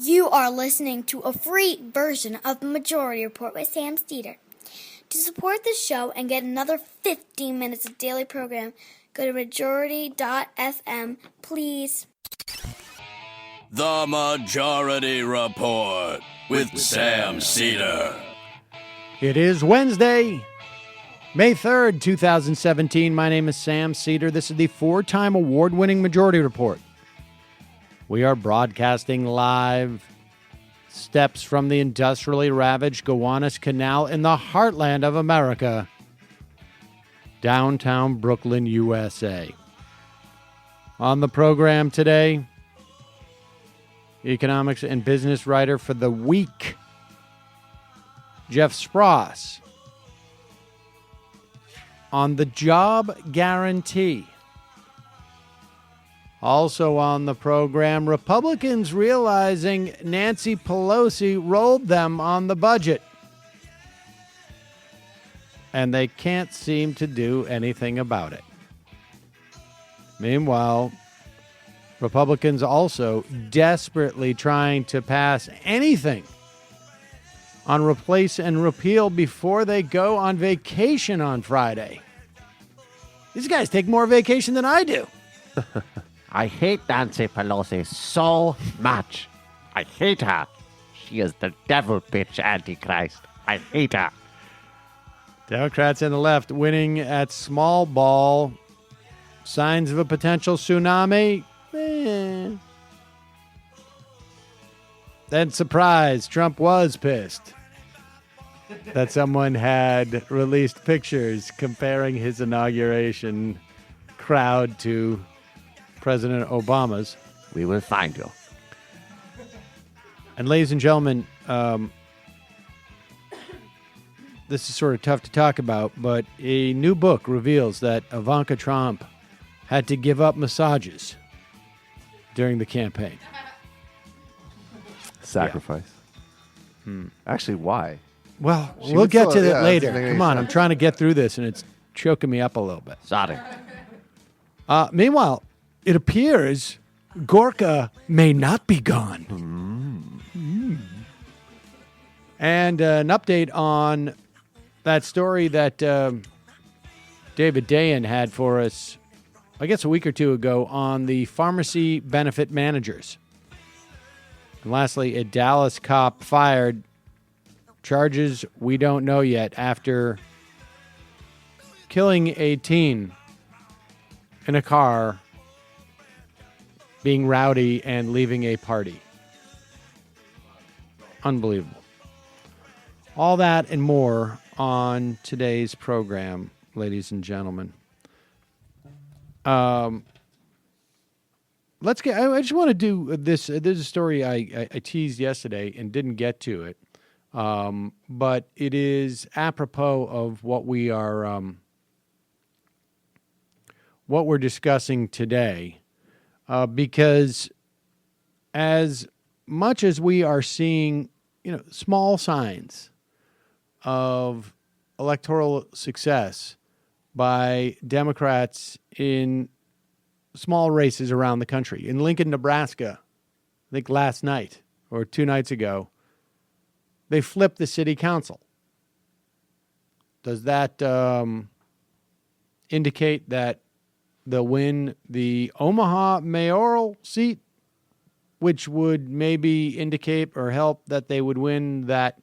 You are listening to a free version of the Majority Report with Sam Steeder. To support the show and get another 15 minutes of daily program, go to majority.fm, please. The Majority Report with Sam Steeder. It is Wednesday, May 3rd, 2017. My name is Sam Steeder. This is the four-time award-winning Majority Report. We are broadcasting live, steps from the industrially ravaged Gowanus Canal in the heartland of America, downtown Brooklyn, USA. On the program today, economics and business writer for The Week, Jeff Spross. On the job guarantee. Also on the program, Republicans realizing Nancy Pelosi rolled them on the budget. And they can't seem to do anything about it. Meanwhile, Republicans also desperately trying to pass anything on replace and repeal before they go on vacation on Friday. These guys take more vacation than I do. I hate Nancy Pelosi so much. I hate her. She is the devil bitch antichrist. I hate her. Democrats and the left winning at small ball. Signs of a potential tsunami? Then surprise, Trump was pissed that someone had released pictures comparing his inauguration crowd to President Obama's. We will find you. And ladies and gentlemen, this is sort of tough to talk about, but a new book reveals that Ivanka Trump had to give up massages during the campaign. Sacrifice. Yeah. Actually, why? Well, we'll get to that later. Come Come on, I'm trying to get through this, and it's choking me up a little bit. Sorry. Meanwhile, it appears Gorka may not be gone. And an update on that story that David Dayen had for us, I guess a week or two ago, on the pharmacy benefit managers. And lastly, a Dallas cop fired. Charges we don't know yet after killing a teen in a car, being rowdy and leaving a party. Unbelievable. All that and more on today's program, ladies and gentlemen. Let's get. I just want to do this. There's a story I teased yesterday and didn't get to it, but it is apropos of what we are, what we're discussing today. Because as much as we are seeing, small signs of electoral success by Democrats in small races around the country. In Lincoln, Nebraska, I think last night or 2 nights ago, they flipped the city council. Does that indicate that they'll win the Omaha mayoral seat, which would maybe indicate or help that they would win that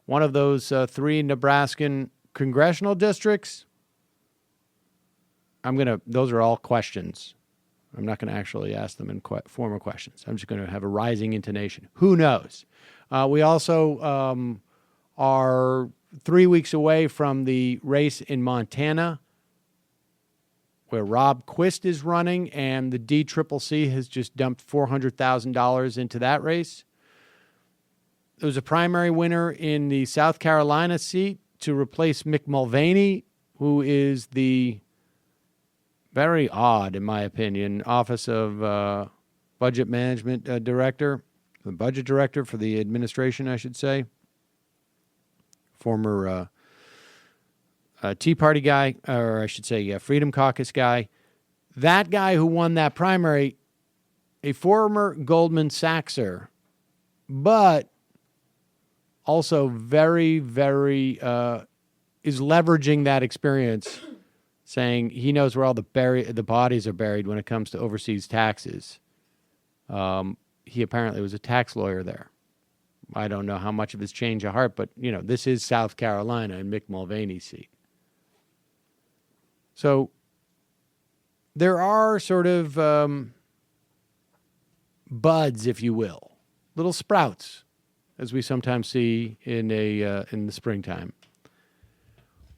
one of those 3 Nebraskan congressional districts? Those are all questions. I'm not going to actually ask them in form of questions. I'm just going to have a rising intonation. Who knows? We also are 3 weeks away from the race in Montana, where Rob Quist is running, and the DCCC has just dumped $400,000 into that race. There was a primary winner in the South Carolina seat to replace Mick Mulvaney, who is the very odd, in my opinion, Office of Budget Management Director, the budget director for the administration, I should say. Former Tea Party guy, or I should say Freedom Caucus guy. That guy who won that primary, a former Goldman Sachser, but also very, very is leveraging that experience, saying he knows where all the bodies are buried when it comes to overseas taxes. He apparently was a tax lawyer there. I don't know how much of his change of heart, but, this is South Carolina and Mick Mulvaney's seat. So there are sort of buds, if you will, little sprouts, as we sometimes see in the springtime.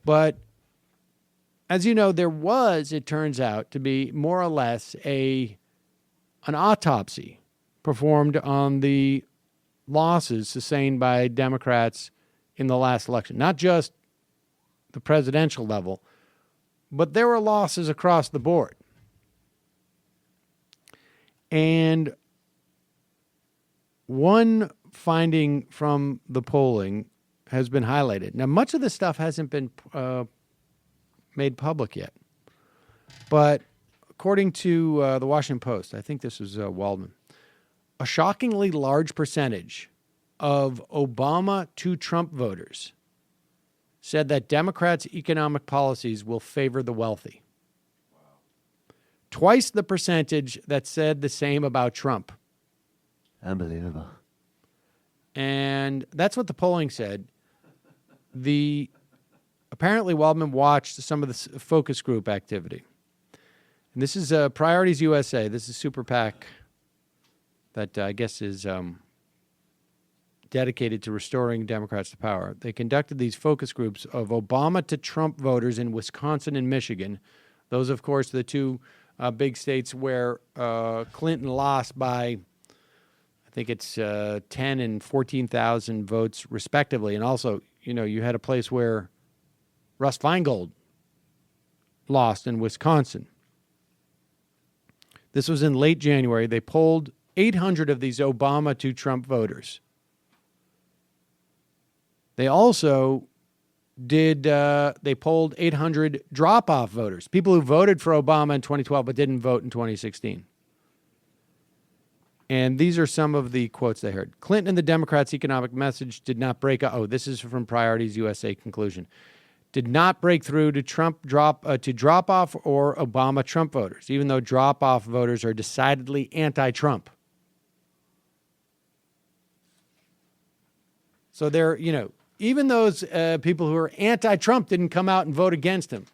But as you know, there was, it turns out, to be more or less an autopsy performed on the losses sustained by Democrats in the last election. Not just the presidential level, but there were losses across the board. And one finding from the polling has been highlighted. Now, much of this stuff hasn't been made public yet. But according to the Washington Post, I think this was Waldman, a shockingly large percentage of Obama to Trump voters said that Democrats' economic policies will favor the wealthy. Wow. Twice the percentage that said the same about Trump. Unbelievable. And that's what the polling said. Apparently Waldman watched some of the focus group activity. And this is Priorities USA. This is Super PAC that I guess is dedicated to restoring Democrats to power. They conducted these focus groups of Obama to Trump voters in Wisconsin and Michigan. Those, of course, the two big states where Clinton lost by, I think it's 10 and 14,000 votes respectively. And also, you had a place where Russ Feingold lost in Wisconsin. This was in late January. They polled 800 of these Obama to Trump voters. They also they polled 800 drop-off voters, people who voted for Obama in 2012 but didn't vote in 2016. And these are some of the quotes they heard. Clinton and the Democrats' economic message did not break. This is from Priorities USA conclusion. Did not break through to drop-off or Obama Trump voters, even though drop-off voters are decidedly anti-Trump. So they're, even those people who are anti-Trump didn't come out and vote against him.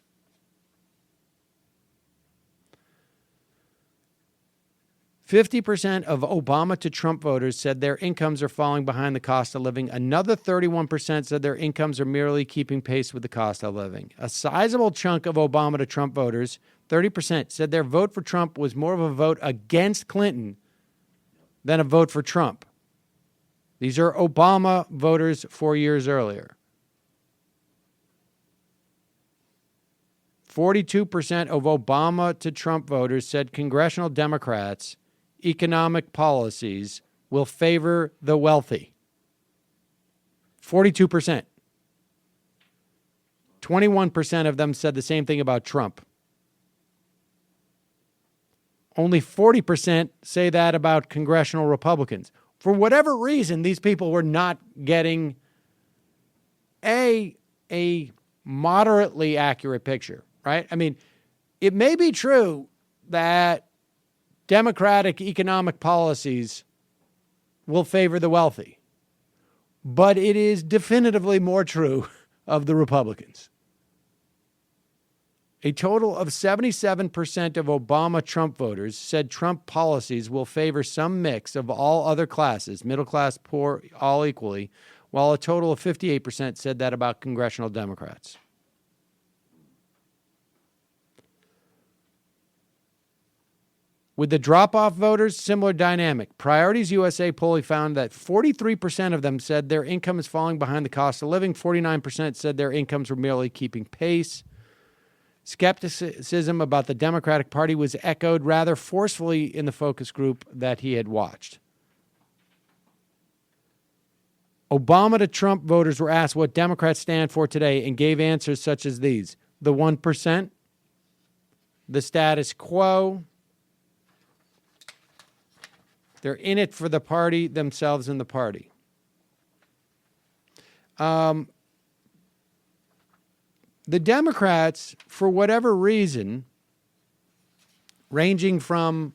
%50 of Obama to Trump voters said their incomes are falling behind the cost of living. Another 31% said their incomes are merely keeping pace with the cost of living. A sizable chunk of Obama to Trump voters, 30%, said their vote for Trump was more of a vote against Clinton than a vote for Trump. These are Obama voters 4 years earlier. 42% of Obama to Trump voters said congressional Democrats' economic policies will favor the wealthy. 42%. 21% of them said the same thing about Trump. Only 40% say that about congressional Republicans. For whatever reason, these people were not getting a moderately accurate picture, right? I mean, it may be true that Democratic economic policies will favor the wealthy, but it is definitively more true of the Republicans. A total of 77% of Obama-Trump voters said Trump policies will favor some mix of all other classes, middle class, poor, all equally, while a total of 58% said that about congressional Democrats. With the drop-off voters, similar dynamic. Priorities USA polling found that 43% of them said their income is falling behind the cost of living. 49% said their incomes were merely keeping pace. Skepticism about the Democratic Party was echoed rather forcefully in the focus group that he had watched. Obama to Trump voters were asked what Democrats stand for today and gave answers such as these: the 1%, the status quo, They're in it for the party themselves and the party. The Democrats, for whatever reason, ranging from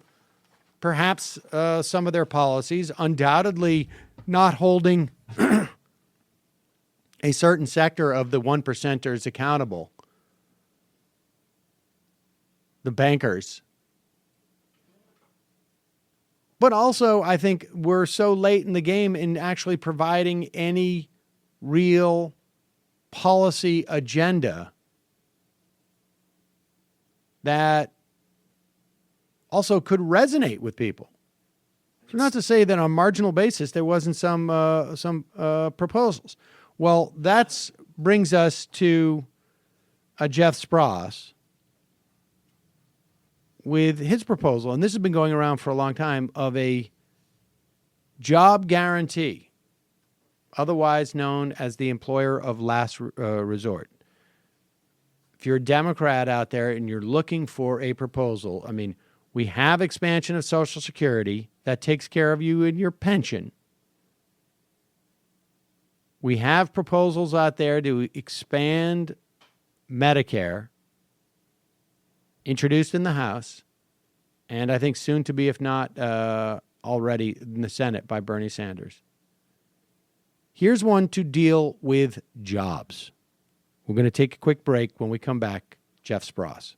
perhaps some of their policies, undoubtedly not holding a certain sector of the 1%ers accountable, the bankers. But also, I think we're so late in the game in actually providing any real policy agenda that also could resonate with people. So not to say that on a marginal basis there wasn't some proposals. Well, that brings us to Jeff Spross with his proposal, and this has been going around for a long time, of a job guarantee, otherwise known as the employer of last resort. If you're a Democrat out there and you're looking for a proposal, I mean, we have expansion of Social Security that takes care of you in your pension. We have proposals out there to expand Medicare, introduced in the House, and I think soon to be, if not already, in the Senate by Bernie Sanders. Here's one to deal with jobs. We're going to take a quick break. When we come back, Jeff Spross.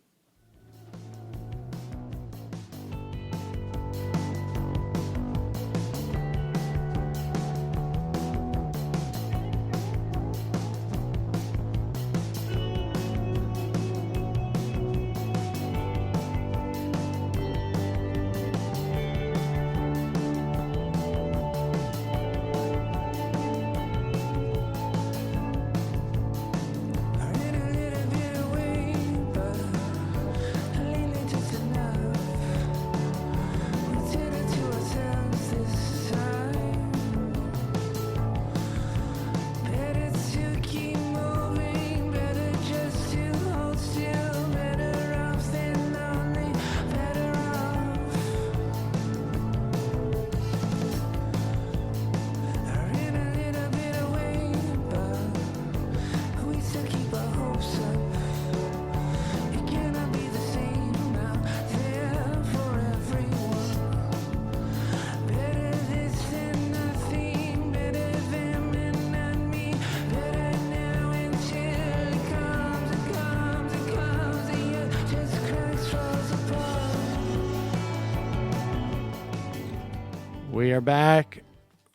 We are back.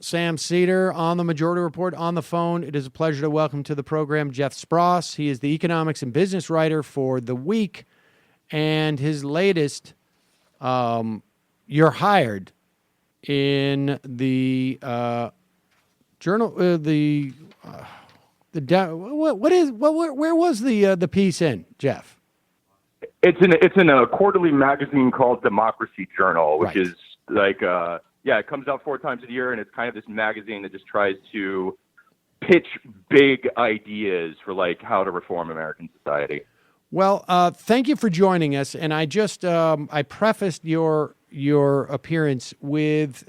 Sam Seder on the Majority Report on the phone. It is a pleasure to welcome to the program Jeff Spross. He is the economics and business writer for The Week, and his latest, You're Hired, in the journal. Where was the piece in, Jeff? It's in a quarterly magazine called Democracy Journal, which Right. is like it comes out 4 times a year, and it's kind of this magazine that just tries to pitch big ideas for like how to reform American society. Well, thank you for joining us. And I just I prefaced your appearance with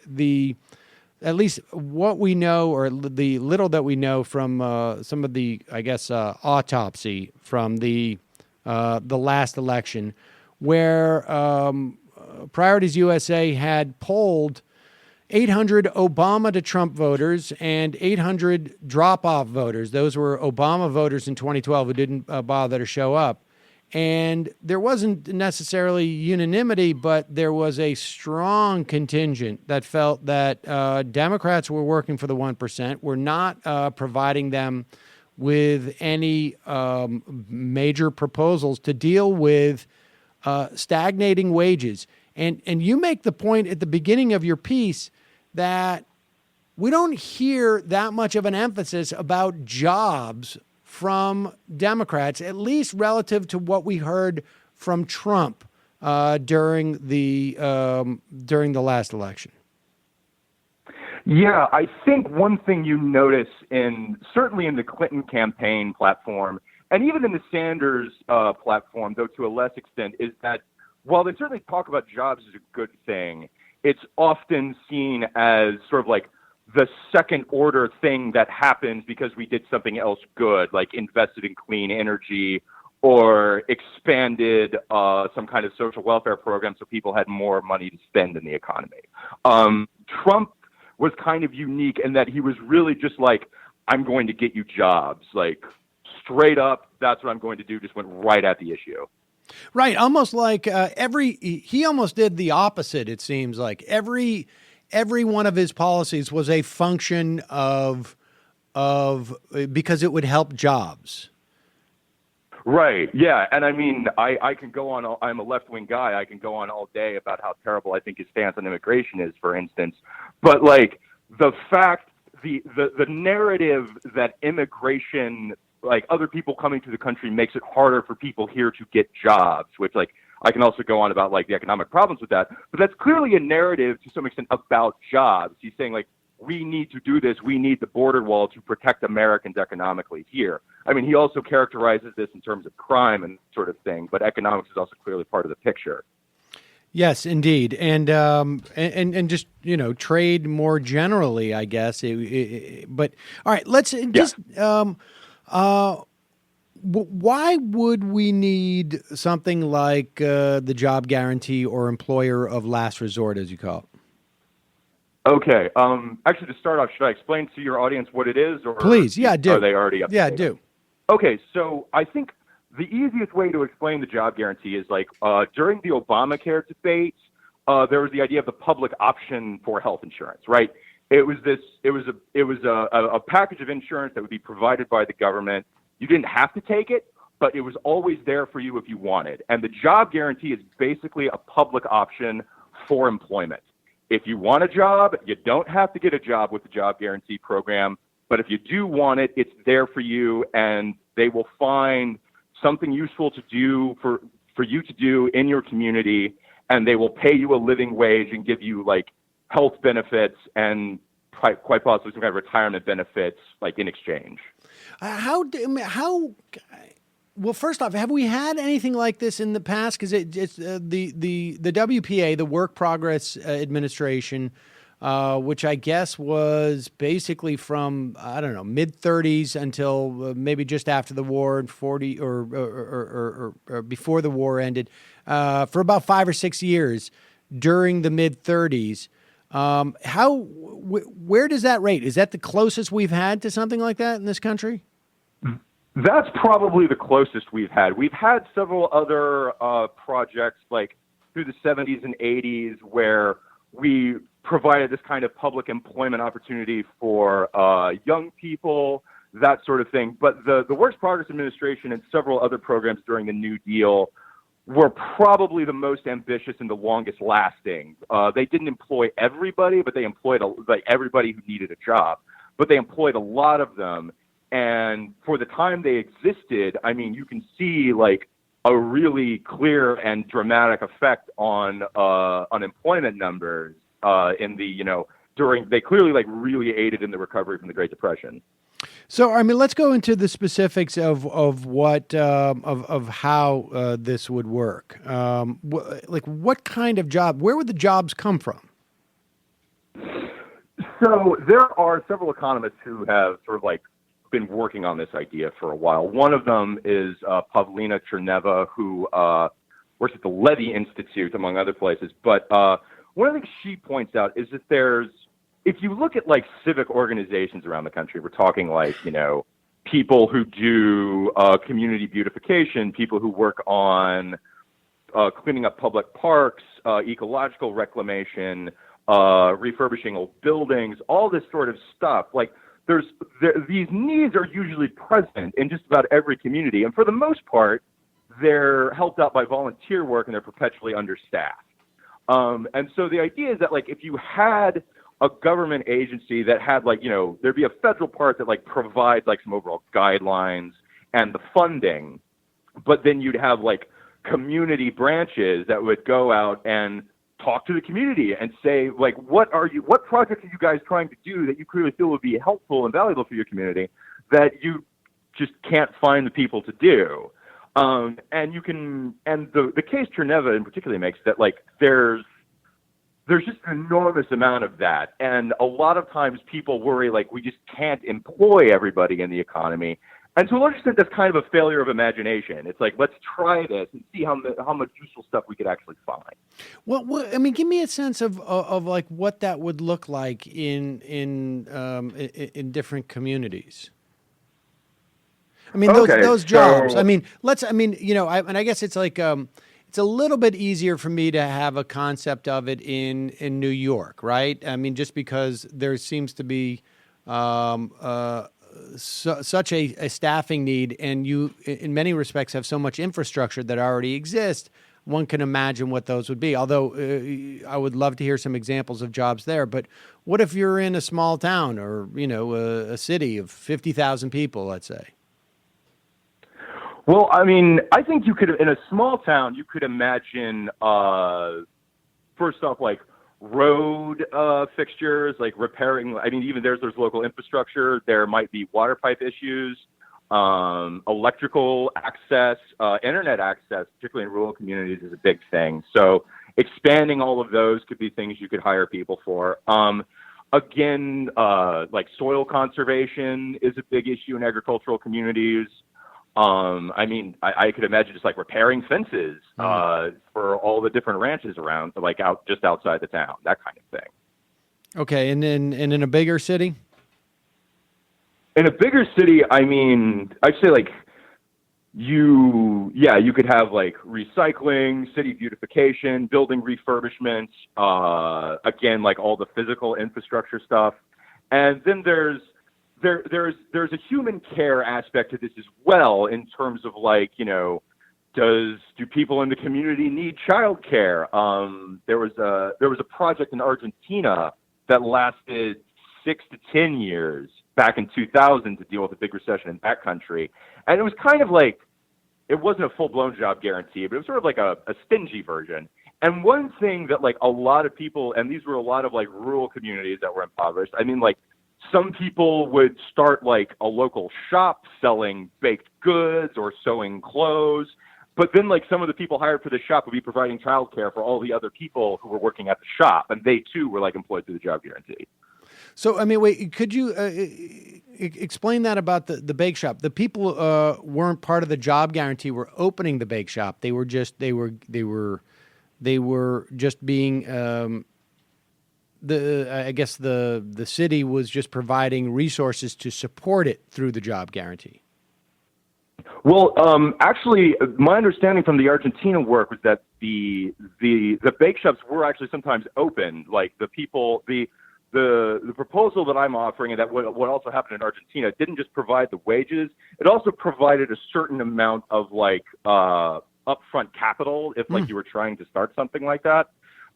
at least what we know, or the little that we know from some of the, I guess, autopsy from the last election, where Priorities USA had polled 800 Obama to Trump voters and 800 drop-off voters. Those were Obama voters in 2012 who didn't bother to show up. And there wasn't necessarily unanimity, but there was a strong contingent that felt that Democrats were working for the 1%, were not providing them with any major proposals to deal with stagnating wages. And you make the point at the beginning of your piece that we don't hear that much of an emphasis about jobs from Democrats, at least relative to what we heard from Trump during the last election. Yeah, I think one thing you notice certainly in the Clinton campaign platform, and even in the Sanders platform, though to a less extent, is that while they certainly talk about jobs as a good thing, it's often seen as sort of like the second order thing that happens because we did something else good, like invested in clean energy or expanded some kind of social welfare program so people had more money to spend in the economy. Trump was kind of unique in that he was really just like, I'm going to get you jobs, like straight up, that's what I'm going to do, just went right at the issue. Right, almost like he almost did the opposite, it seems like. Every one of his policies was a function of because it would help jobs. Right. Yeah. And I mean, I can go on. I'm a left-wing guy. I can go on all day about how terrible I think his stance on immigration is, for instance. But like the fact, the narrative that immigration, like other people coming to the country, makes it harder for people here to get jobs, which like I can also go on about like the economic problems with that. But that's clearly a narrative to some extent about jobs. He's saying like, we need to do this. We need the border wall to protect Americans economically here. I mean, he also characterizes this in terms of crime and sort of thing, but economics is also clearly part of the picture. Yes, indeed, and just trade more generally, I guess. But all right, let's just. Why would we need something like the job guarantee or employer of last resort, as you call it? Okay. Actually, to start off, should I explain to your audience what it is, or please? Yeah, do. Are they already up to date? Do. Okay, so I think the easiest way to explain the job guarantee is like during the Obamacare debate, there was the idea of the public option for health insurance, right? It was a package of insurance that would be provided by the government. You didn't have to take it, but it was always there for you if you wanted. And the job guarantee is basically a public option for employment. If you want a job, you don't have to get a job with the job guarantee program. But if you do want it, it's there for you, and they will find something useful to do for you to do in your community, and they will pay you a living wage and give you like health benefits and quite possibly some kind of retirement benefits like in exchange. Well, first off, have we had anything like this in the past? Because it's the WPA, the Work Progress Administration, which I guess was basically from, I don't know, mid-30s until maybe just after the war, 40 or before the war ended, for about 5 or 6 years during the mid-30s. Where does that rate? Is that the closest we've had to something like that in this country? That's probably the closest we've had. We've had several other projects like through the 70s and 80s where we provided this kind of public employment opportunity for young people, that sort of thing. But the Works Progress Administration and several other programs during the New Deal were probably the most ambitious and the longest lasting. They didn't employ everybody, but they employed everybody who needed a job. But they employed a lot of them. And for the time they existed, I mean, you can see like a really clear and dramatic effect on unemployment numbers they clearly like really aided in the recovery from the Great Depression. So, I mean, let's go into the specifics of what of how this would work. What kind of job? Where would the jobs come from? So there are several economists who have sort of like been working on this idea for a while. One of them is Pavlina Cherneva, who works at the Levy Institute, among other places. But one of the things she points out is that if you look at like civic organizations around the country, we're talking like, people who do community beautification, people who work on cleaning up public parks, ecological reclamation, refurbishing old buildings, all this sort of stuff. Like these needs are usually present in just about every community. And for the most part, they're helped out by volunteer work and they're perpetually understaffed. And so the idea is that like if you had a government agency that had like, there'd be a federal part that like provides like some overall guidelines and the funding, but then you'd have like community branches that would go out and talk to the community and say, like, what projects are you guys trying to do that you clearly feel would be helpful and valuable for your community that you just can't find the people to do? And the case Cherneva in particular makes that like there's there's just an enormous amount of that. And a lot of times people worry, like, we just can't employ everybody in the economy. And to a large extent, that's kind of a failure of imagination. It's like, let's try this and see how much useful stuff we could actually find. Well, I mean, give me a sense of like what that would look like in different communities. I mean, those jobs. So, I mean, I guess it's like it's a little bit easier for me to have a concept of it in New York, right? I mean, just because there seems to be such a staffing need, and you, in many respects, have so much infrastructure that already exists. One can imagine what those would be. Although I would love to hear some examples of jobs there. But what if you're in a small town or a city of 50,000 people, let's say? Well, I mean, I think you could, in a small town, you could imagine, first off, like road fixtures, like repairing. I mean, even there's local infrastructure. There might be water pipe issues, electrical access, internet access, particularly in rural communities, is a big thing. So expanding all of those could be things you could hire people for. Again, like soil conservation is a big issue in agricultural communities. I mean, I could imagine just like repairing fences for all the different ranches around, like just outside the town, that kind of thing. Okay, and in a bigger city? In a bigger city, I mean, I'd say like you could have like recycling, city beautification, building refurbishment, again, like all the physical infrastructure stuff. And then there's a human care aspect to this as well, in terms of like, do people in the community need childcare? There was a project in Argentina that lasted 6 to 10 years back in 2000 to deal with a big recession in that country, and it was kind of like, it wasn't a full-blown job guarantee, but it was sort of like a stingy version. And one thing that like a lot of people, and these were a lot of like rural communities that were impoverished. I mean, like, some people would start like a local shop selling baked goods or sewing clothes, but then like some of the people hired for the shop would be providing childcare for all the other people who were working at the shop, and they too were like employed through the job guarantee. So, I mean, wait, could you explain that about the bake shop? The people weren't part of the job guarantee, were opening the bake shop. They were just being I guess the city was just providing resources to support it through the job guarantee. Well, actually, my understanding from the Argentina work was that the bake shops were actually sometimes open. Like the proposal that I'm offering, and that what also happened in Argentina, didn't just provide the wages; it also provided a certain amount of like upfront capital if like you were trying to start something like that.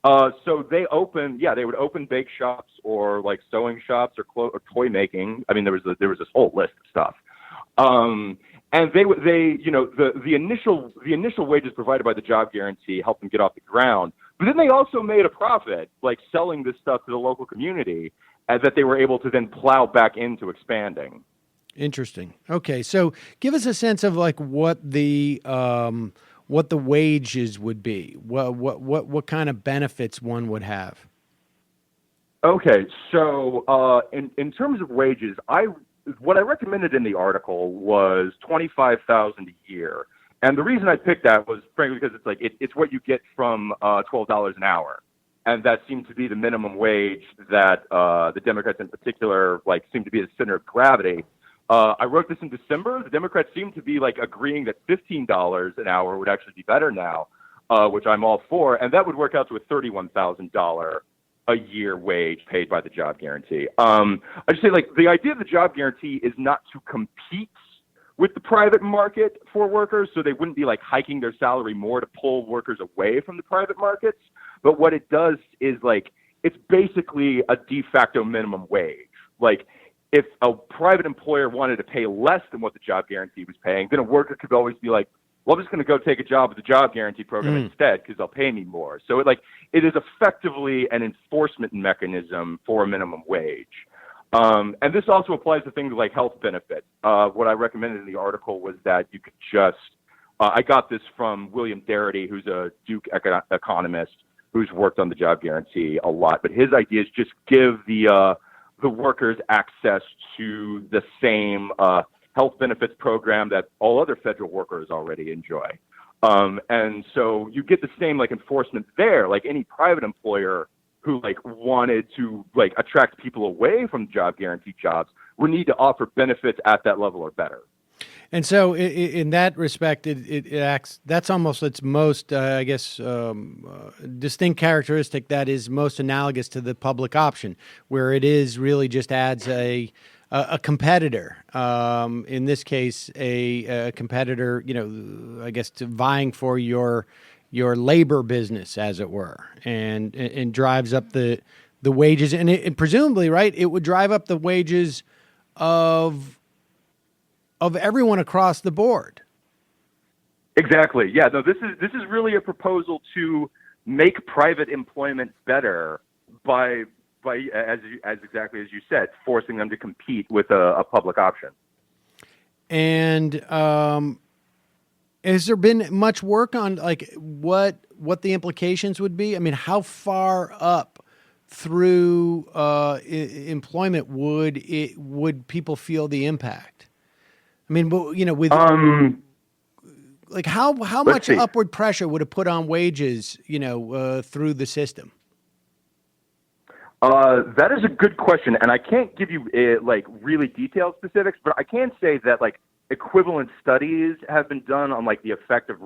So they would open bake shops or like sewing shops or toy making. I mean, there was this whole list of stuff. And the initial wages provided by the job guarantee helped them get off the ground. But then they also made a profit, like selling this stuff to the local community, and that they were able to then plow back into expanding. Interesting. Okay, so give us a sense of like what the wages would be. What kind of benefits one would have? Okay, so in terms of wages, what I recommended in the article was $25,000 a year, and the reason I picked that was frankly because it's like it's what you get from $12 an hour, and that seemed to be the minimum wage that the Democrats in particular like seemed to be the center of gravity. I wrote this in December. The Democrats seem to be like agreeing that $15 an hour would actually be better now, which I'm all for, and that would work out to a $31,000 a year wage paid by the job guarantee. I just say like the idea of the job guarantee is not to compete with the private market for workers, so they wouldn't be like hiking their salary more to pull workers away from the private markets. But what it does is like it's basically a de facto minimum wage. Like if a private employer wanted to pay less than what the job guarantee was paying, then a worker could always be like, well, I'm just going to go take a job with the job guarantee program instead because they'll pay me more. So it is effectively an enforcement mechanism for a minimum wage. And this also applies to things like health benefits. What I recommended in the article was that you could just, I got this from William Darity, who's a Duke economist, who's worked on the job guarantee a lot. But his idea is just give the workers access to the same health benefits program that all other federal workers already enjoy. And so you get the same like enforcement there, like any private employer who like wanted to like attract people away from job guarantee jobs would need to offer benefits at that level or better. And so, in that respect, it acts. That's almost its most, I guess, distinct characteristic that is most analogous to the public option, where it is really just adds a competitor. In this case, a competitor. I guess to vying for your labor business, as it were, and drives up the wages, and it presumably, right, it would drive up the wages of everyone across the board. Exactly. Yeah. No. This is really a proposal to make private employment better by as exactly as you said, forcing them to compete with a public option. And has there been much work on like what the implications would be? I mean, how far up through employment would people feel the impact? I mean, with like how much upward pressure would it put on wages, through the system? That is a good question, and I can't give you like really detailed specifics, but I can say that like equivalent studies have been done on like the effect of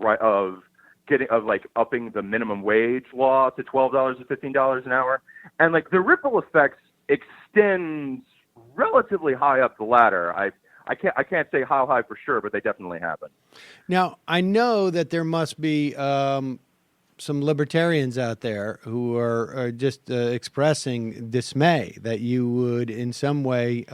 upping the minimum wage law to $12 to $15 an hour, and like the ripple effects extend relatively high up the ladder. I can't say how high for sure, but they definitely happen. Now, I know that there must be some libertarians out there who are just expressing dismay that you would in some way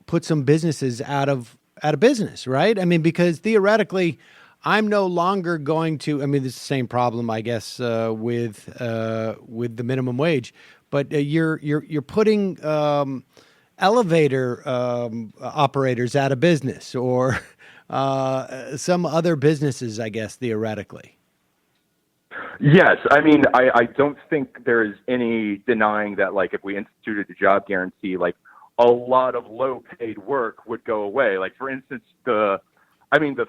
put some businesses out of business, right? I mean, because theoretically, I'm no longer going to. I mean, it's the same problem, I guess, with the minimum wage, but you're putting elevator operators out of business, or some other businesses, I guess, theoretically. Yes. I mean, I don't think there is any denying that, like, if we instituted the job guarantee, like, a lot of low-paid work would go away. Like, for instance, the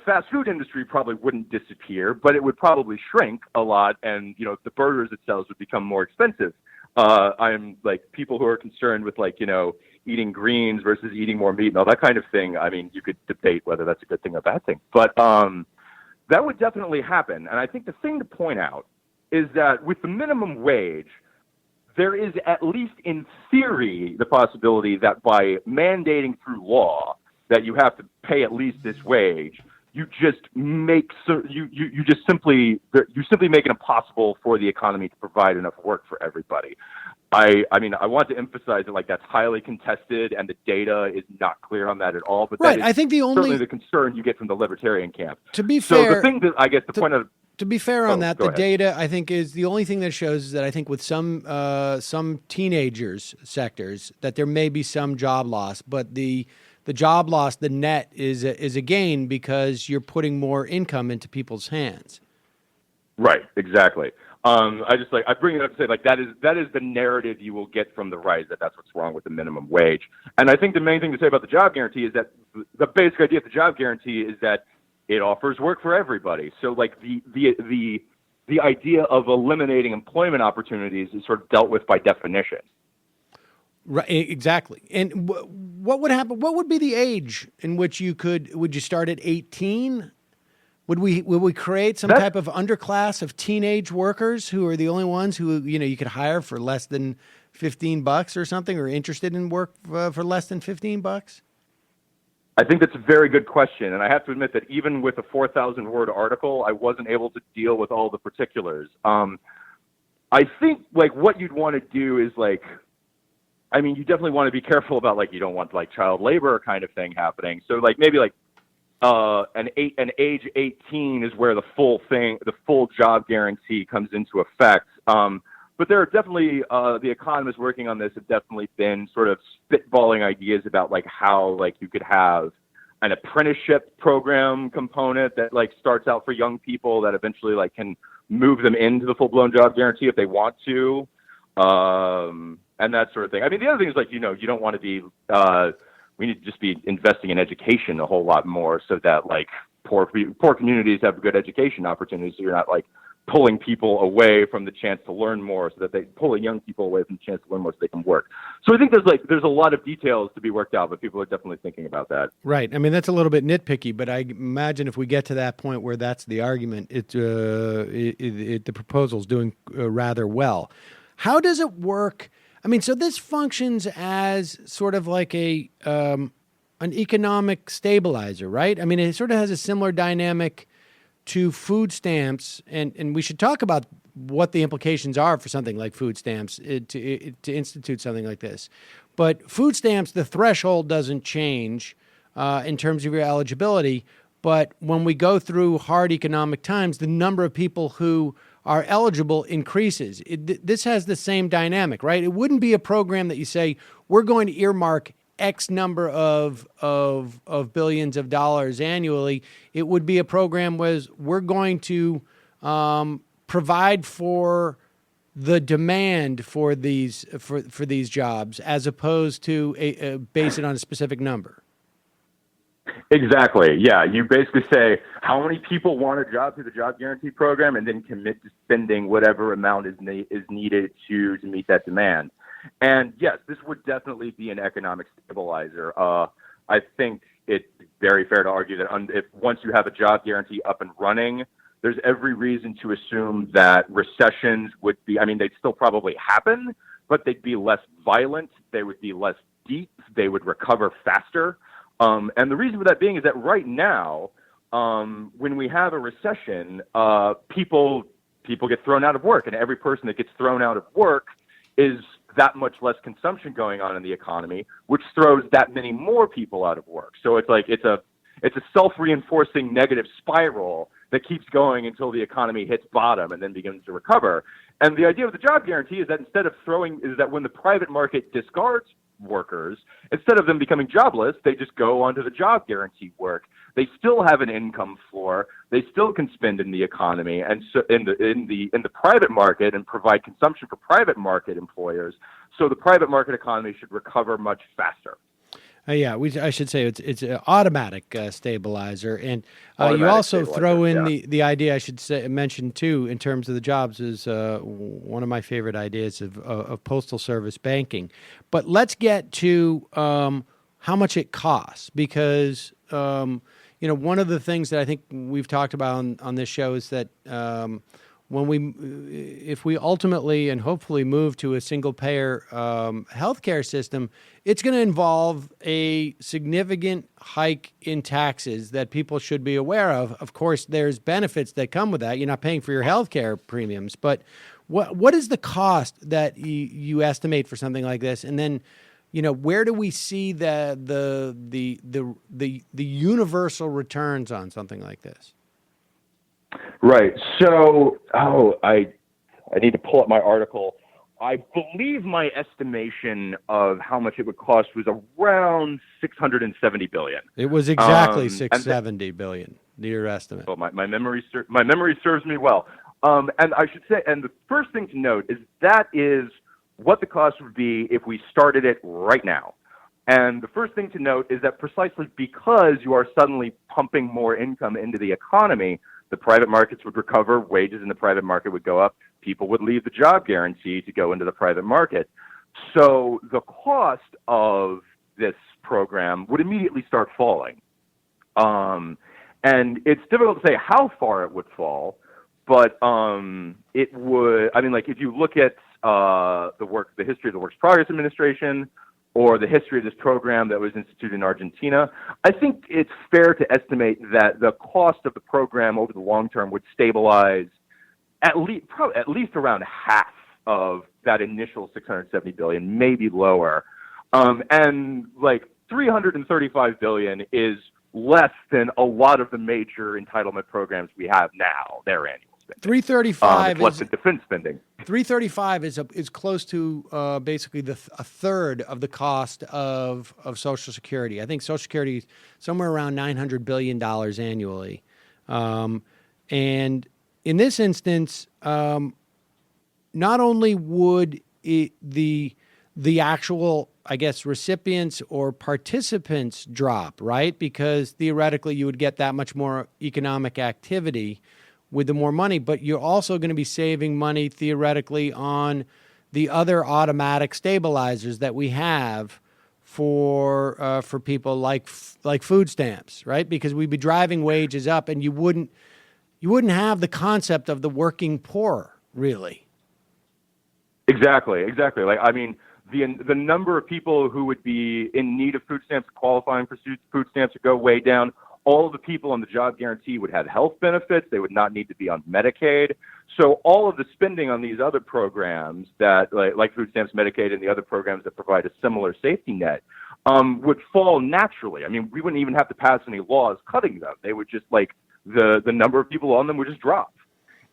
fast food industry probably wouldn't disappear, but it would probably shrink a lot, and, the burgers themselves would become more expensive. I'm, like, people who are concerned with, like, eating greens versus eating more meat and all that kind of thing. I mean, you could debate whether that's a good thing or a bad thing, but that would definitely happen. And I think the thing to point out is that with the minimum wage, there is, at least in theory, the possibility that by mandating through law that you have to pay at least this wage, you just make you simply make it impossible for the economy to provide enough work for everybody. I mean, I want to emphasize that, like, that's highly contested, and the data is not clear on that at all. But right, that is I think certainly the concern you get from the libertarian camp. To be fair, so the thing that I guess the point of to be fair on that, the ahead. data, I think, is the only thing that shows that I think with some teenagers sectors that there may be some job loss, but the job loss, the net is a gain because you're putting more income into people's hands. Right, exactly. I bring it up to say, like, that is the narrative you will get from the right, that's what's wrong with the minimum wage. And I think the main thing to say about the job guarantee is that the basic idea of the job guarantee is that it offers work for everybody. So, like, the idea of eliminating employment opportunities is sort of dealt with by definition. Right, exactly. And what would happen? What would be the age in which would you start at 18? Would we create some type of underclass of teenage workers who are the only ones who you could hire for less than $15 or something, or interested in work for less than $15? I think that's a very good question, and I have to admit that even with a 4,000-word article, I wasn't able to deal with all the particulars. I think, like, what you'd want to do is, like, I mean, you definitely want to be careful about, like, you don't want, like, child labor kind of thing happening. So, like, maybe, like, an age 18 is where the full job guarantee comes into effect. But there are definitely, the economists working on this have definitely been sort of spitballing ideas about, like, how, like, you could have an apprenticeship program component that, like, starts out for young people that eventually, like, can move them into the full-blown job guarantee if they want to, and that sort of thing. I mean, the other thing is, like, you don't want to be we need to just be investing in education a whole lot more so that, like, poor communities have good education opportunities, so you're not, like, pulling people away from the chance to learn more, so that they pulling young people away from the chance to learn more so they can work. So I think there's a lot of details to be worked out, but people are definitely thinking about that. Right. I mean, that's a little bit nitpicky, but I imagine if we get to that point where that's the argument, the proposal's doing rather well. How does it work? I mean, so this functions as sort of like an economic stabilizer, right? I mean, it sort of has a similar dynamic to food stamps, and we should talk about what the implications are for something like food stamps to institute something like this. But food stamps, the threshold doesn't change in terms of your eligibility, but when we go through hard economic times, the number of people who are eligible increases. This has the same dynamic, right? It wouldn't be a program that you say, we're going to earmark X number of billions of dollars annually. It would be a program was we're going to provide for the demand for these for these jobs, as opposed to base it on a specific number. Exactly. Yeah. You basically say how many people want a job through the job guarantee program, and then commit to spending whatever amount is needed to meet that demand. And yes, this would definitely be an economic stabilizer. I think it's very fair to argue that if once you have a job guarantee up and running, there's every reason to assume that recessions would be, I mean, they'd still probably happen, but they'd be less violent. They would be less deep. They would recover faster. And the reason for that being is that right now, when we have a recession, people get thrown out of work, and every person that gets thrown out of work is that much less consumption going on in the economy, which throws that many more people out of work. So it's like it's a self-reinforcing negative spiral that keeps going until the economy hits bottom and then begins to recover. And the idea of the job guarantee is that is that when the private market discards workers, instead of them becoming jobless, they just go onto the job guarantee work. They still have an income floor. They still can spend in the economy and so in the private market and provide consumption for private market employers. So the private market economy should recover much faster. I should say it's an automatic stabilizer, and you also throw in the idea I should mention too in terms of the jobs is one of my favorite ideas of postal service banking. But let's get to how much it costs, because one of the things that I think we've talked about on this show is that if we ultimately and hopefully move to a single-payer healthcare system, it's going to involve a significant hike in taxes that people should be aware of. Of course, there's benefits that come with that. You're not paying for your healthcare premiums, but what is the cost that you estimate for something like this? And then, where do we see the universal returns on something like this? Right. So, I need to pull up my article. I believe my estimation of how much it would cost was around $670 billion. It was exactly $670 billion. Your estimate. Well, my memory serves me well. And I should say, and the first thing to note is that is what the cost would be if we started it right now. And the first thing to note is that precisely because you are suddenly pumping more income into the economy, the private markets would recover, wages in the private market would go up, people would leave the job guarantee to go into the private market. So the cost of this program would immediately start falling. And it's difficult to say how far it would fall, but it would, if you look at the history of the Works Progress Administration, or the history of this program that was instituted in Argentina, I think it's fair to estimate that the cost of the program over the long term would stabilize at least around half of that initial $670 billion, maybe lower. And like $335 billion is less than a lot of the major entitlement programs we have now, their annual spending. 335 less than defense spending. 335 is close to basically a third of the cost of Social Security. I think Social Security is somewhere around $900 billion annually. And in this instance, not only would the actual, I guess, recipients or participants drop, right? Because theoretically you would get that much more economic activity with the more money, but you're also going to be saving money theoretically on the other automatic stabilizers that we have for people like food stamps, right? Because we'd be driving wages up, and you wouldn't have the concept of the working poor, really. Exactly. Like, I mean, the number of people who would be in need of food stamps, qualifying for food stamps, would go way down. All of the people on the job guarantee would have health benefits. They would not need to be on Medicaid. So all of the spending on these other programs that, like food stamps, Medicaid, and the other programs that provide a similar safety net, would fall naturally. I mean, we wouldn't even have to pass any laws cutting them. They would just, like, the number of people on them would just drop.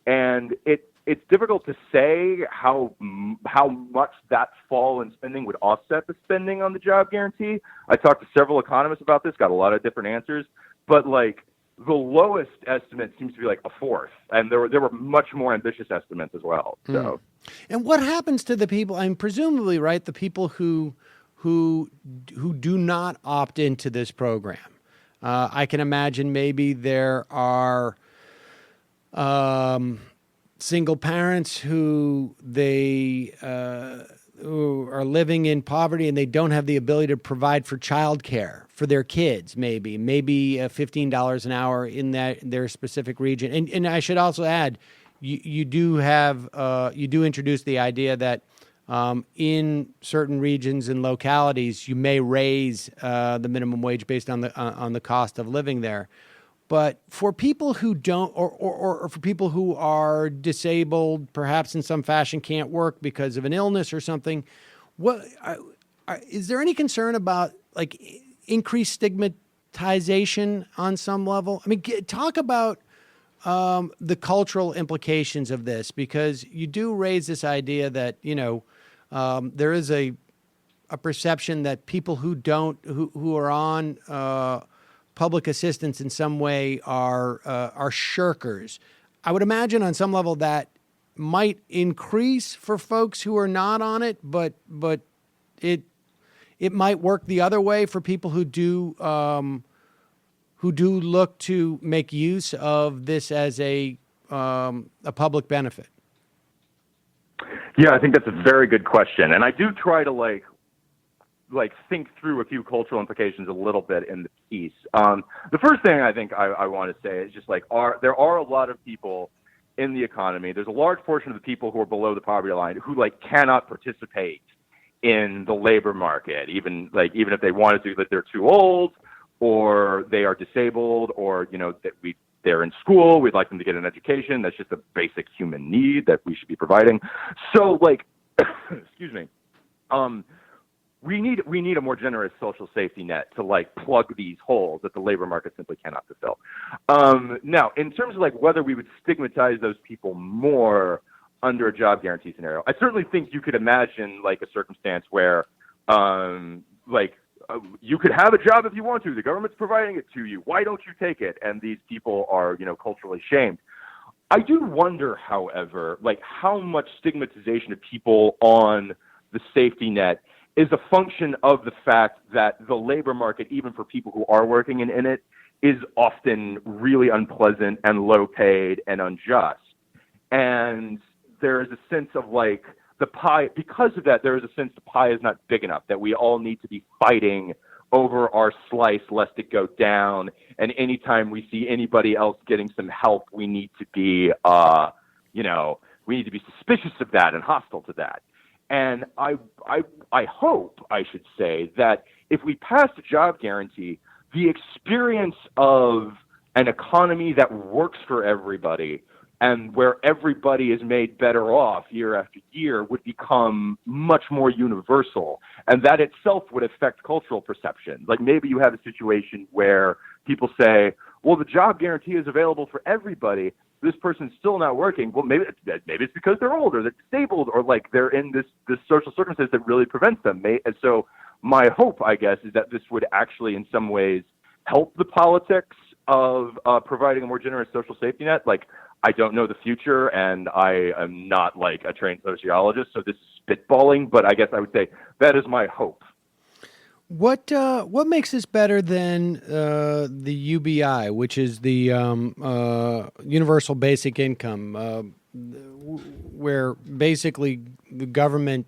And it's difficult to say how much that fall in spending would offset the spending on the job guarantee. I talked to several economists about this, got a lot of different answers, but like the lowest estimate seems to be like a fourth, and there were much more ambitious estimates as well. So, and what happens to the people? I mean, presumably, right, the people who do not opt into this program. I can imagine maybe there are single parents who who are living in poverty and they don't have the ability to provide for childcare for their kids. Maybe $15 an hour in their specific region. And I should also add, you do introduce the idea that in certain regions and localities, you may raise the minimum wage based on the cost of living there. But for people who don't, or for people who are disabled, perhaps in some fashion can't work because of an illness or something, is there any concern about like increased stigmatization on some level? I mean, talk about the cultural implications of this, because you do raise this idea that, there is a perception that people who are on public assistance in some way are shirkers. I would imagine on some level that might increase for folks who are not on it, but it might work the other way for people who do look to make use of this as a public benefit. Yeah, I think that's a very good question, and I do try to like think through a few cultural implications a little bit in the piece. The first thing I think I want to say is just like there are a lot of people in the economy. There's a large portion of the people who are below the poverty line who like cannot participate in the labor market, even if they wanted to, that they're too old or they are disabled, or that they're in school. We'd like them to get an education. That's just a basic human need that we should be providing. So like, excuse me. We need a more generous social safety net to like plug these holes that the labor market simply cannot fulfill. Now, in terms of like whether we would stigmatize those people more under a job guarantee scenario, I certainly think you could imagine like a circumstance where you could have a job if you want to. The government's providing it to you. Why don't you take it? And these people are culturally shamed. I do wonder, however, like how much stigmatization of people on the safety net is a function of the fact that the labor market, even for people who are working in it, is often really unpleasant and low paid and unjust. And there is a sense of like the pie, because of that, there is a sense the pie is not big enough, that we all need to be fighting over our slice lest it go down. And anytime we see anybody else getting some help, we need to be, we need to be suspicious of that and hostile to that. And I hope, I should say, that if we pass the job guarantee, the experience of an economy that works for everybody and where everybody is made better off year after year would become much more universal. And that itself would affect cultural perception. Like maybe you have a situation where people say, well, the job guarantee is available for everybody. This person's still not working. Well, maybe it's because they're old or they're disabled or like they're in this social circumstance that really prevents them. And so my hope, I guess, is that this would actually in some ways help the politics of providing a more generous social safety net. Like I don't know the future, and I am not like a trained sociologist, so this is spitballing, but I guess I would say that is my hope. What makes this better than the UBI, which is the universal basic income, where basically the government,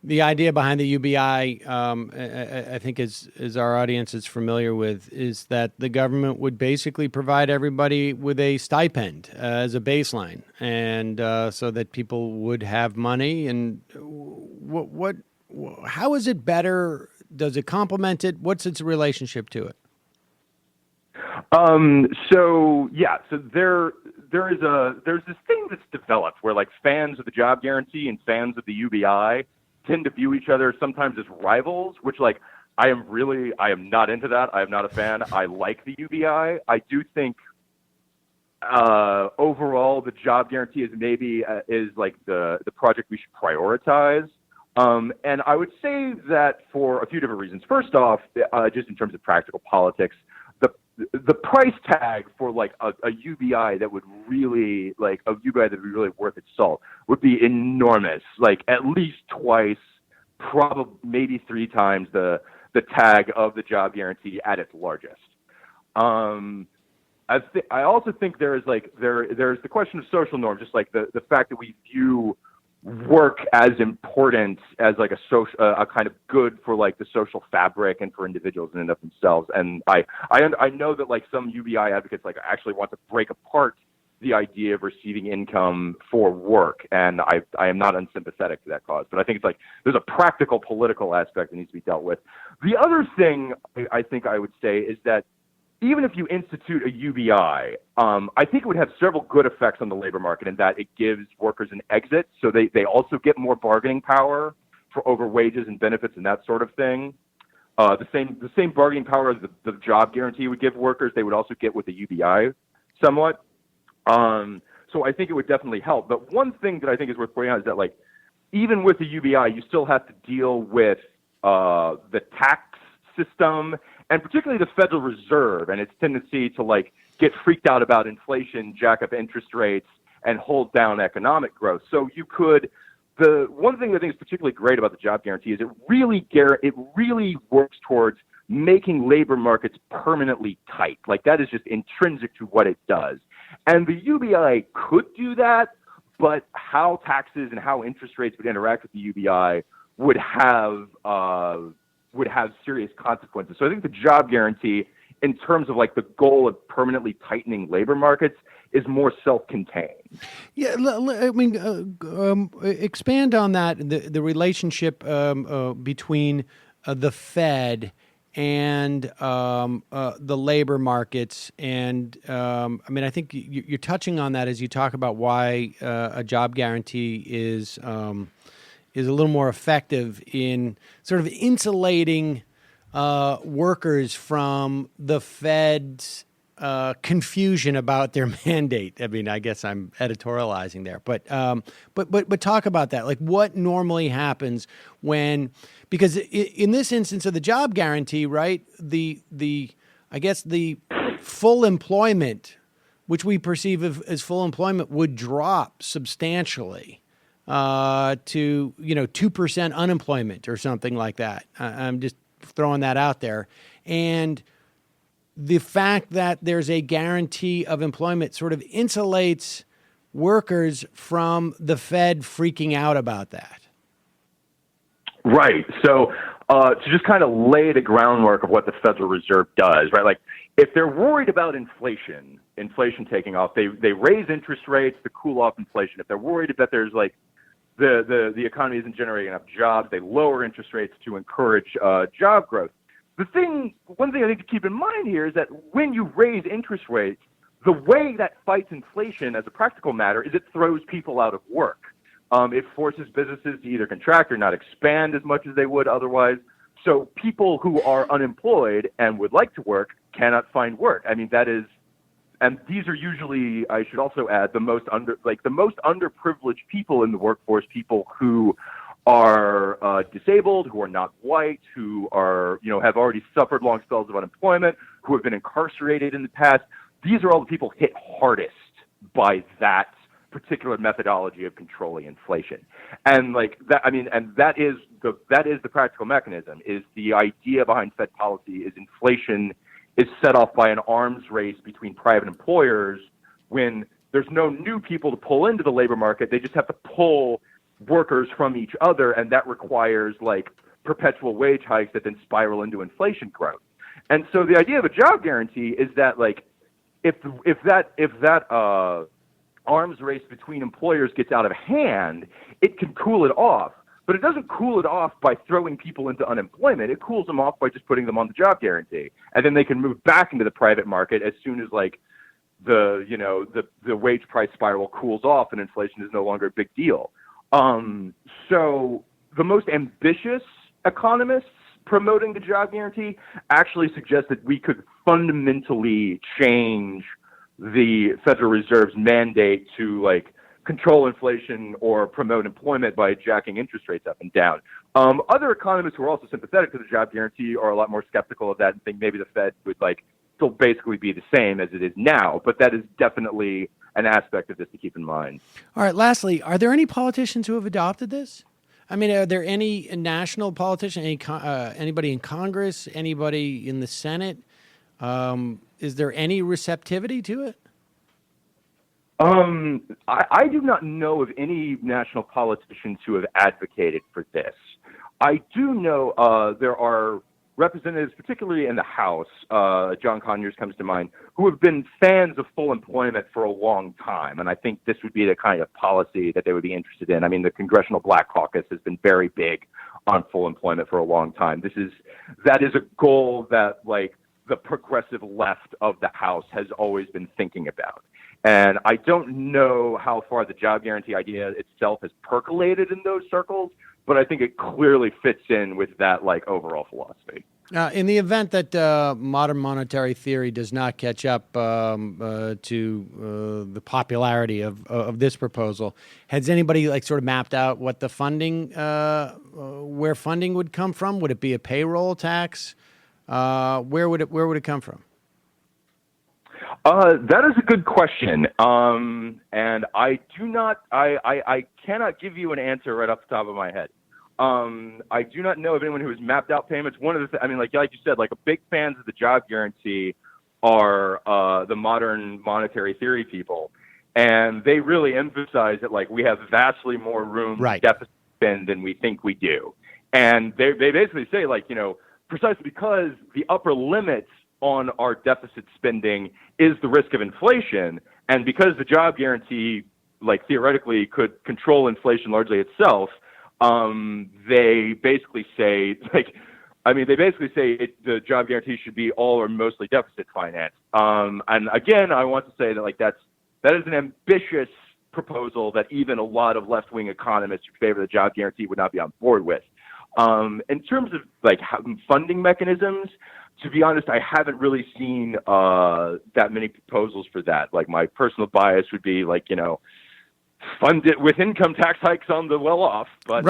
the idea behind the UBI, I think as our audience is familiar with, is that the government would basically provide everybody with a stipend as a baseline, and so that people would have money. And how is it better? Does it complement it? What's its relationship to it? So there's this thing that's developed where like fans of the job guarantee and fans of the UBI tend to view each other sometimes as rivals, which like I am not into that. I am not a fan. I like the UBI. I do think overall the job guarantee is like the project we should prioritize. And I would say that for a few different reasons. First off, just in terms of practical politics, the price tag for like a UBI that would really worth its salt would be enormous, like at least twice, probably maybe 3 times the tag of the job guarantee at its largest. I also think there's the question of social norms, just like the fact that we view work as important as like a kind of good for like the social fabric and for individuals in and of themselves. And I know that like some UBI advocates like actually want to break apart the idea of receiving income for work, and I am not unsympathetic to that cause. But I think it's like there's a practical political aspect that needs to be dealt with. The other thing I think I would say is that even if you institute a UBI, I think it would have several good effects on the labor market in that it gives workers an exit, so they also get more bargaining power for over wages and benefits and that sort of thing. The same bargaining power as the job guarantee would give workers, they would also get with the UBI somewhat. So I think it would definitely help. But one thing that I think is worth pointing out is that like even with the UBI, you still have to deal with the tax system, and particularly the Federal Reserve and its tendency to like get freaked out about inflation, jack up interest rates, and hold down economic growth. So the one thing I think is particularly great about the job guarantee is it really works towards making labor markets permanently tight. Like that is just intrinsic to what it does. And the UBI could do that, but how taxes and how interest rates would interact with the UBI would have serious consequences. So I think the job guarantee, in terms of like the goal of permanently tightening labor markets, is more self-contained. Yeah, I mean, expand on that, the relationship between the Fed and the labor markets. And I mean, I think you're touching on that as you talk about why a job guarantee is a little more effective in sort of insulating workers from the Fed's confusion about their mandate. I mean, I guess I'm editorializing there, but talk about that. Like, what normally happens because in this instance of the job guarantee, right? I guess the full employment, which we perceive as full employment, would drop substantially to 2% unemployment or something like that. I'm just throwing that out there. And the fact that there's a guarantee of employment sort of insulates workers from the Fed freaking out about that. Right. So to just kind of lay the groundwork of what the Federal Reserve does, right? Like if they're worried about inflation taking off, they raise interest rates to cool off inflation. If they're worried that there's like the economy isn't generating enough jobs, they lower interest rates to encourage job growth. One thing I think to keep in mind here is that when you raise interest rates, the way that fights inflation as a practical matter is it throws people out of work. It forces businesses to either contract or not expand as much as they would otherwise. So people who are unemployed and would like to work cannot find work. I mean, and these are usually, I should also add, the most underprivileged people in the workforce, people who are disabled, who are not white, who are, have already suffered long spells of unemployment, who have been incarcerated in the past. These are all the people hit hardest by that particular methodology of controlling inflation. And like that, I mean, and that is the practical mechanism. Is the idea behind Fed policy is inflation is set off by an arms race between private employers when there's no new people to pull into the labor market. They just have to pull workers from each other, and that requires like perpetual wage hikes that then spiral into inflation growth. And so the idea of a job guarantee is that like if that arms race between employers gets out of hand, it can cool it off. But it doesn't cool it off by throwing people into unemployment. It cools them off by just putting them on the job guarantee, and then they can move back into the private market as soon as like the wage price spiral cools off and inflation is no longer a big deal. So the most ambitious economists promoting the job guarantee actually suggest that we could fundamentally change the Federal Reserve's mandate to like control inflation or promote employment by jacking interest rates up and down. Other economists who are also sympathetic to the job guarantee are a lot more skeptical of that and think maybe the Fed would like still basically be the same as it is now. But that is definitely an aspect of this to keep in mind. All right. Lastly, are there any politicians who have adopted this? I mean, are there any national politician, anybody in Congress, anybody in the Senate? Is there any receptivity to it? I do not know of any national politicians who have advocated for this. I do know there are representatives, particularly in the House, John Conyers comes to mind, who have been fans of full employment for a long time. And I think this would be the kind of policy that they would be interested in. I mean, the Congressional Black Caucus has been very big on full employment for a long time. That is a goal that, like, the progressive left of the House has always been thinking about. And I don't know how far the job guarantee idea itself has percolated in those circles, but I think it clearly fits in with that like overall philosophy. In the event that modern monetary theory does not catch up to the popularity of this proposal, has anybody like sort of mapped out what the funding, where funding would come from? Would it be a payroll tax? Where would it come from? That is a good question, and I cannot give you an answer right off the top of my head. I do not know of anyone who has mapped out payments. One of the, like you said, like big fans of the job guarantee are the modern monetary theory people, and they really emphasize that like we have vastly more room to deficit spend than we think we do, and they basically say like precisely because the upper limits on our deficit spending is the risk of inflation, and because the job guarantee, like theoretically, could control inflation largely itself, they basically say the job guarantee should be all or mostly deficit financed. And again, I want to say that like that is an ambitious proposal that even a lot of left-wing economists who favor the job guarantee would not be on board with. In terms of like funding mechanisms, to be honest, I haven't really seen that many proposals for that. Like my personal bias would be like, fund it with income tax hikes on the well-off. But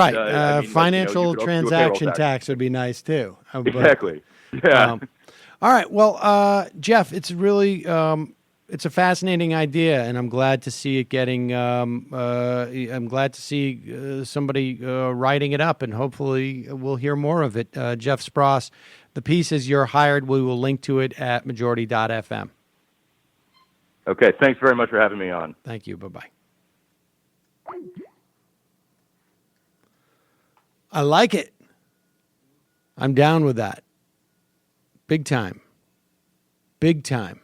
financial transaction tax would be nice too. Exactly. Yeah. All right. Well, Jeff, it's really it's a fascinating idea, and I'm glad to see it getting. I'm glad to see somebody writing it up, and hopefully we'll hear more of it. Jeff Spross, the piece is "You're Hired." We will link to it at majority.fm. Okay. Thanks very much for having me on. Thank you. Bye-bye. I like it. I'm down with that. Big time. Big time.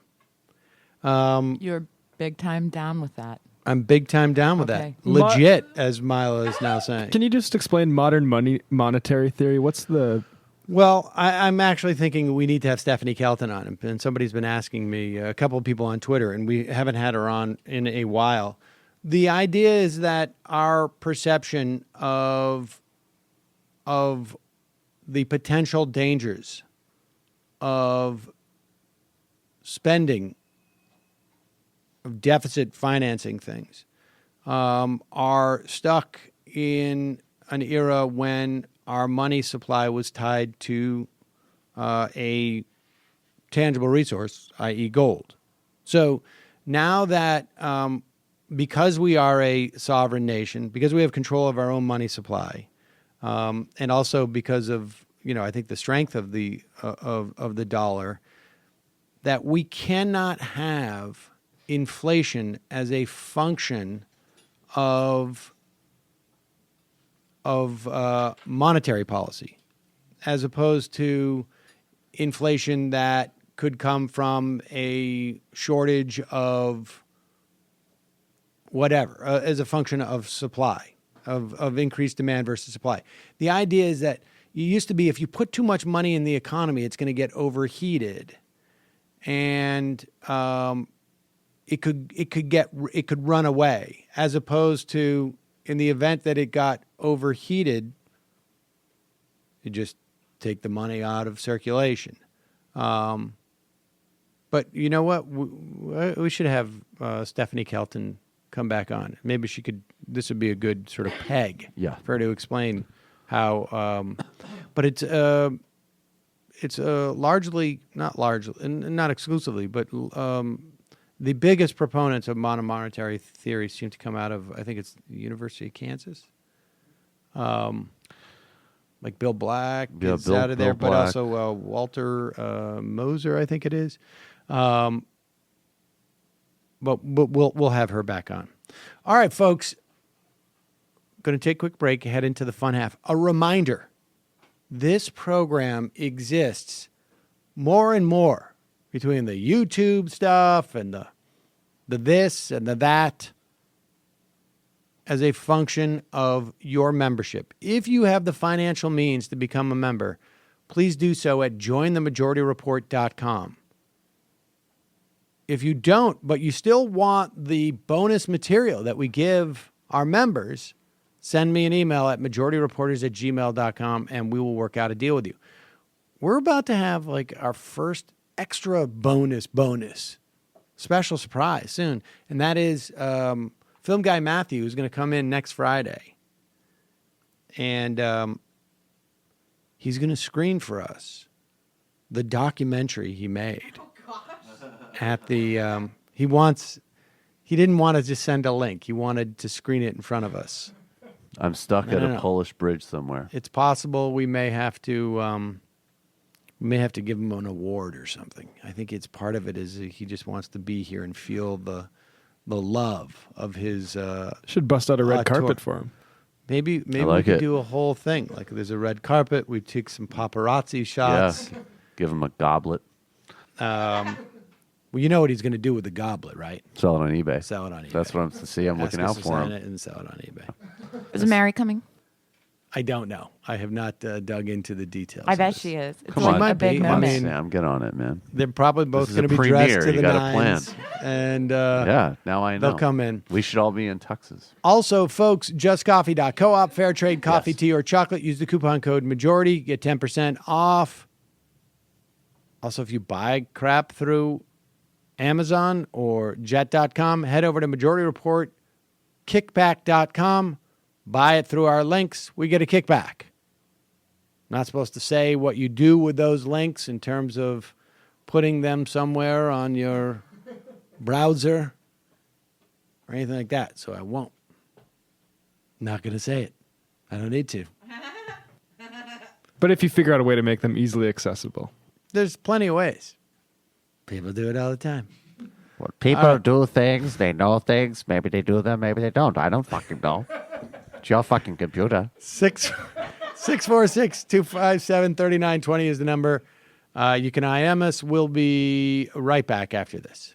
You're big time down with that. I'm big time down with that. Legit, as Milo is now saying. Can you just explain modern monetary theory? What's the... Well, I'm actually thinking we need to have Stephanie Kelton on. And somebody's been asking me, a couple of people on Twitter, and we haven't had her on in a while. The idea is that our perception of the potential dangers of spending, of deficit financing things, are stuck in an era when our money supply was tied to a tangible resource, i.e. gold. So now that because we are a sovereign nation, because we have control of our own money supply, and also because of I think the strength of the dollar, that we cannot have inflation as a function of monetary policy, as opposed to inflation that could come from a shortage of whatever, as a function of supply, of increased demand versus supply. The idea is that it used to be if you put too much money in the economy, it's going to get overheated, and it could run away, as opposed to in the event that it got overheated, you just take the money out of circulation. But you know what? We should have Stephanie Kelton come back on. Maybe she could. This would be a good sort of peg for her to explain how. But it's largely, not exclusively, but the biggest proponents of monetary theory seem to come out of, I think it's the University of Kansas. Like Bill Black is out of there, but also Walter Moser, I think it is. But we'll have her back on. All right, folks. Going to take a quick break, head into the fun half. A reminder, this program exists more and more between the YouTube stuff and the this and the that as a function of your membership. If you have the financial means to become a member, please do so at jointhemajority.report.com. If you don't, but you still want the bonus material that we give our members, send me an email at majorityreporters@gmail.com and we will work out a deal with you. We're about to have like our first extra bonus special surprise soon. And that is Film Guy Matthew, who's going to come in next Friday. And he's going to screen for us the documentary he made. At the he didn't want to just send a link. He wanted to screen it in front of us. I'm stuck at a Polish bridge somewhere. It's possible we may have to give him an award or something. I think it's part of it is he just wants to be here and feel the love of his. Should bust out a red carpet for him. Maybe we could do a whole thing. Like there's a red carpet. We take some paparazzi shots. Yeah. Give him a goblet. Well, you know what he's going to do with the goblet, right? Sell it on eBay. Sell it on eBay. That's what I'm looking out for him. It and sell it on eBay. Is Mary coming? I don't know. I have not dug into the details. I bet she is. It's Come like on, a big Come on, moment. Sam, get on it, man. They're probably both This is going to a be dressed premiere. to the You got a nines. plan. And Yeah, now I know. they'll come in. We should all be in tuxes. Also, folks, justcoffee.coop, fair trade coffee, Yes. tea, or chocolate. Use the coupon code majority. Get 10% off. Also, if you buy crap through Amazon or jet.com, head over to Majority Report, kickback.com. Buy it through our links. We get a kickback. Not supposed to say what you do with those links in terms of putting them somewhere on your browser or anything like that, so I won't. Not going to say it. I don't need to. But if you figure out a way to make them easily accessible. There's plenty of ways. People do it all the time. When people do things, they know things. Maybe they do them, maybe they don't. I don't fucking know. It's your fucking computer. 646-257-3920 is the number. You can IM us. We'll be right back after this.